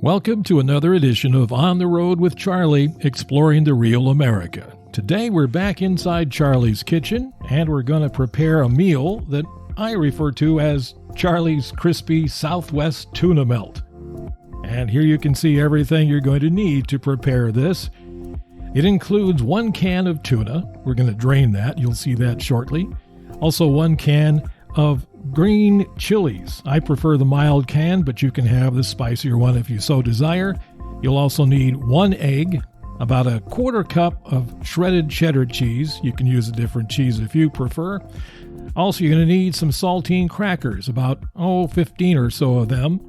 Welcome to another edition of On the Road with Charlie, exploring the real America. Today we're back inside Charlie's kitchen, and we're going to prepare a meal that I refer to as Charlie's Crispy Southwest Tuna Melt. And here you can see everything you're going to need to prepare this. It includes 1 can of tuna. We're going to drain that. You'll see that shortly. Also 1 can of green chilies. I prefer the mild can, but you can have the spicier one if you so desire. You'll also need 1 egg, about a 1/4 cup of shredded cheddar cheese. You can use a different cheese if you prefer. Also, you're going to need some saltine crackers, about 15 or so of them.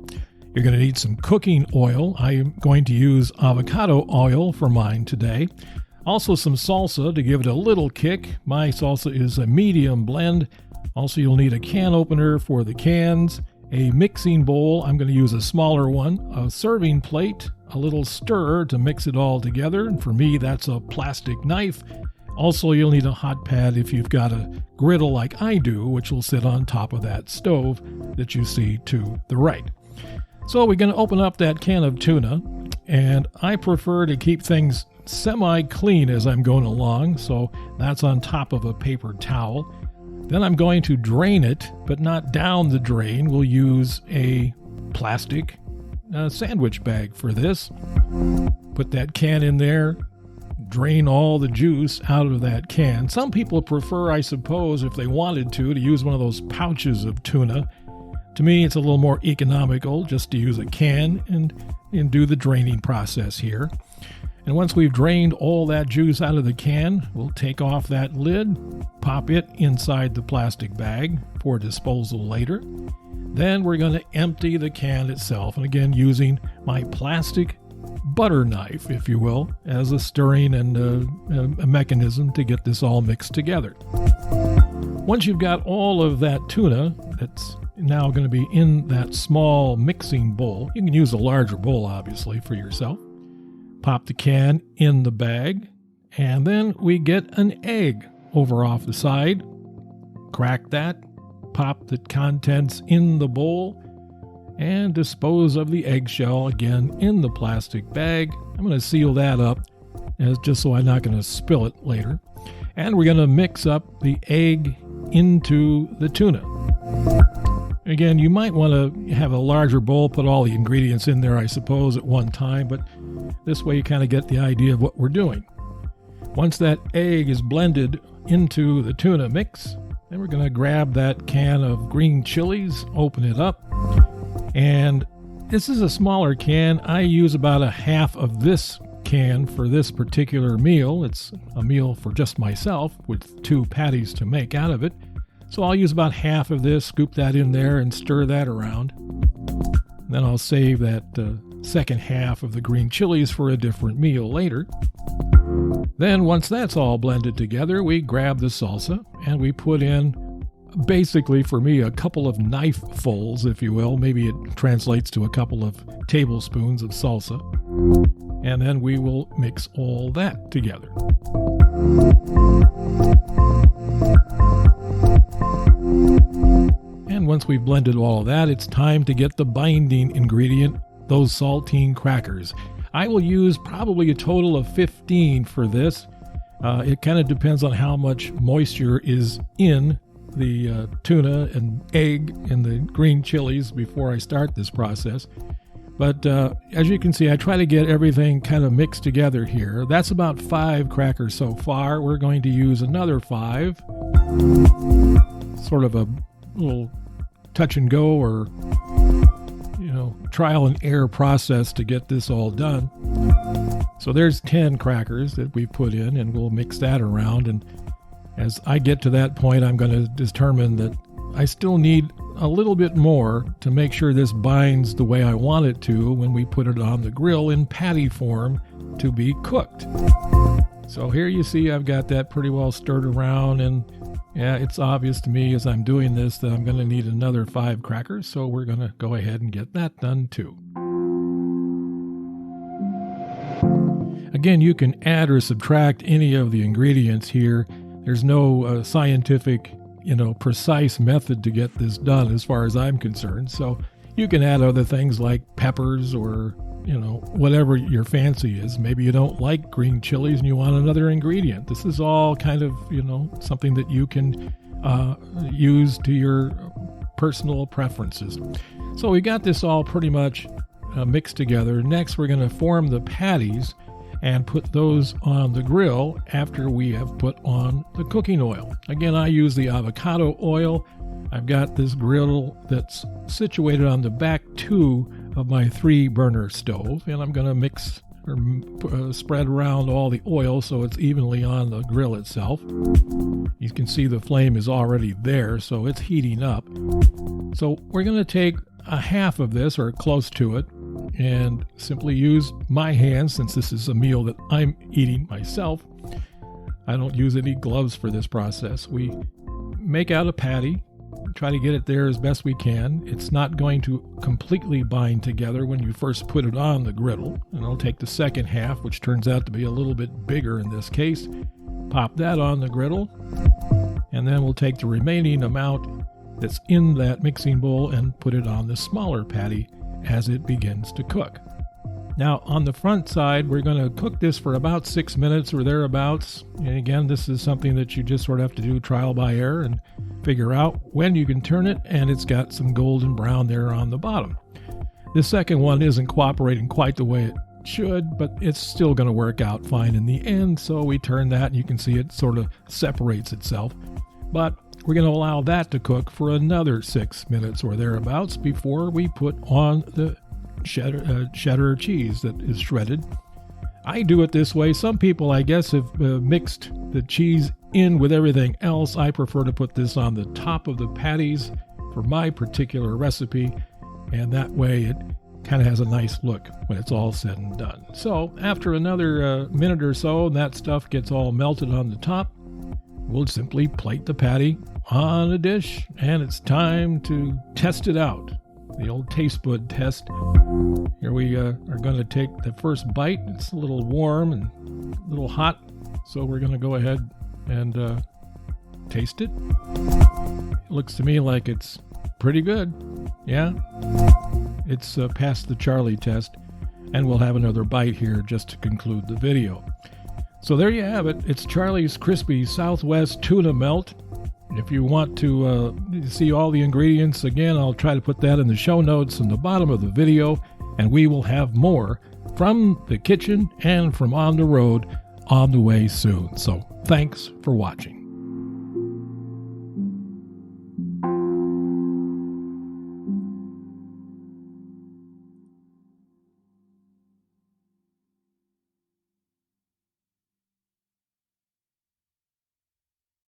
You're going to need some cooking oil. I am going to use avocado oil for mine today. Also some salsa to give it a little kick. My salsa is a medium blend. Also, you'll need a can opener for the cans, a mixing bowl. I'm going to use a smaller one, a serving plate, a little stirrer to mix it all together. And for me, that's a plastic knife. Also, you'll need a hot pad if you've got a griddle like I do, which will sit on top of that stove that you see to the right. So we're going to open up that can of tuna, and I prefer to keep things semi-clean as I'm going along, so that's on top of a paper towel. Then I'm going to drain it, but not down the drain. We'll use a plastic sandwich bag for this. Put that can in there, drain all the juice out of that can. Some people prefer, I suppose, if they wanted to use one of those pouches of tuna. To me, it's a little more economical just to use a can and do the draining process here. And once we've drained all that juice out of the can, we'll take off that lid, pop it inside the plastic bag for disposal later. Then we're going to empty the can itself, and again using my plastic butter knife, if you will, as a stirring and a mechanism to get this all mixed together. Once you've got all of that tuna that's now going to be in that small mixing bowl, you can use a larger bowl obviously for yourself. Pop the can in the bag, and then we get an egg over off the side. Crack that, pop the contents in the bowl, and dispose of the eggshell again in the plastic bag. I'm going to seal that up just so I'm not going to spill it later. And we're going to mix up the egg into the tuna. Again, you might want to have a larger bowl, put all the ingredients in there, I suppose, at one time, but this way you kind of get the idea of what we're doing. Once that egg is blended into the tuna mix, then we're going to grab that can of green chilies, open it up, and this is a smaller can. I use about a half of this can for this particular meal. It's a meal for just myself with 2 patties to make out of it. So I'll use about half of this, scoop that in there and stir that around. Then I'll save that second half of the green chilies for a different meal later. Then once that's all blended together, we grab the salsa and we put in, basically for me, a couple of knifefuls, if you will. Maybe it translates to a couple of tablespoons of salsa. And then we will mix all that together. And once we've blended all of that, it's time to get the binding ingredient, those saltine crackers. I will use probably a total of 15 for this. It kind of depends on how much moisture is in the tuna and egg and the green chilies before I start this process. But as you can see, I try to get everything kind of mixed together here. That's about 5 crackers so far. We're going to use another 5. Sort of a little touch and go or, trial and error process to get this all done. So there's 10 crackers that we put in, and we'll mix that around. And as I get to that point, I'm going to determine that I still need a little bit more to make sure this binds the way I want it to when we put it on the grill in patty form to be cooked. So here you see I've got that pretty well stirred around, and yeah, it's obvious to me as I'm doing this that I'm going to need another 5 crackers, so we're going to go ahead and get that done too. Again, you can add or subtract any of the ingredients here. There's no scientific, precise method to get this done as far as I'm concerned. So you can add other things like peppers or whatever your fancy is. Maybe you don't like green chilies and you want another ingredient. This is all kind of, something that you can use to your personal preferences. So we got this all pretty much mixed together. Next, we're going to form the patties and put those on the grill after we have put on the cooking oil. Again, I use the avocado oil. I've got this grill that's situated on the back two of my 3-burner stove, and I'm going to mix or spread around all the oil so it's evenly on the grill itself. You can see the flame is already there, so it's heating up. So we're going to take a half of this, or close to it, and simply use my hands, since this is a meal that I'm eating myself. I don't use any gloves for this process. We make out a patty, try to get it there as best we can. It's not going to completely bind together when you first put it on the griddle. And I'll take the second half, which turns out to be a little bit bigger in this case, pop that on the griddle, and then we'll take the remaining amount that's in that mixing bowl and put it on the smaller patty as it begins to cook. Now, on the front side, we're going to cook this for about 6 minutes or thereabouts. And again, this is something that you just sort of have to do trial by error and figure out when you can turn it, and it's got some golden brown there on the bottom. The second one isn't cooperating quite the way it should, but it's still going to work out fine in the end. So we turn that, and you can see it sort of separates itself. But we're going to allow that to cook for another 6 minutes or thereabouts before we put on the cheddar cheese that is shredded. I do it this way. Some people, I guess, have mixed the cheese in with everything else. I prefer to put this on the top of the patties for my particular recipe, and that way it kind of has a nice look when it's all said and done. So after another minute or so, and that stuff gets all melted on the top, we'll simply plate the patty on a dish, and it's time to test it out. The old taste bud test. Here we are going to take the first bite. It's a little warm and a little hot, so we're going to go ahead and taste it. It looks to me like it's pretty good. Yeah, it's passed the Charlie test, and we'll have another bite here just to conclude the video. So there you have it. It's Charlie's Crispy Southwest Tuna Melt. If you want to see all the ingredients, again, I'll try to put that in the show notes in the bottom of the video, and we will have more from the kitchen and from on the road on the way soon. So thanks for watching.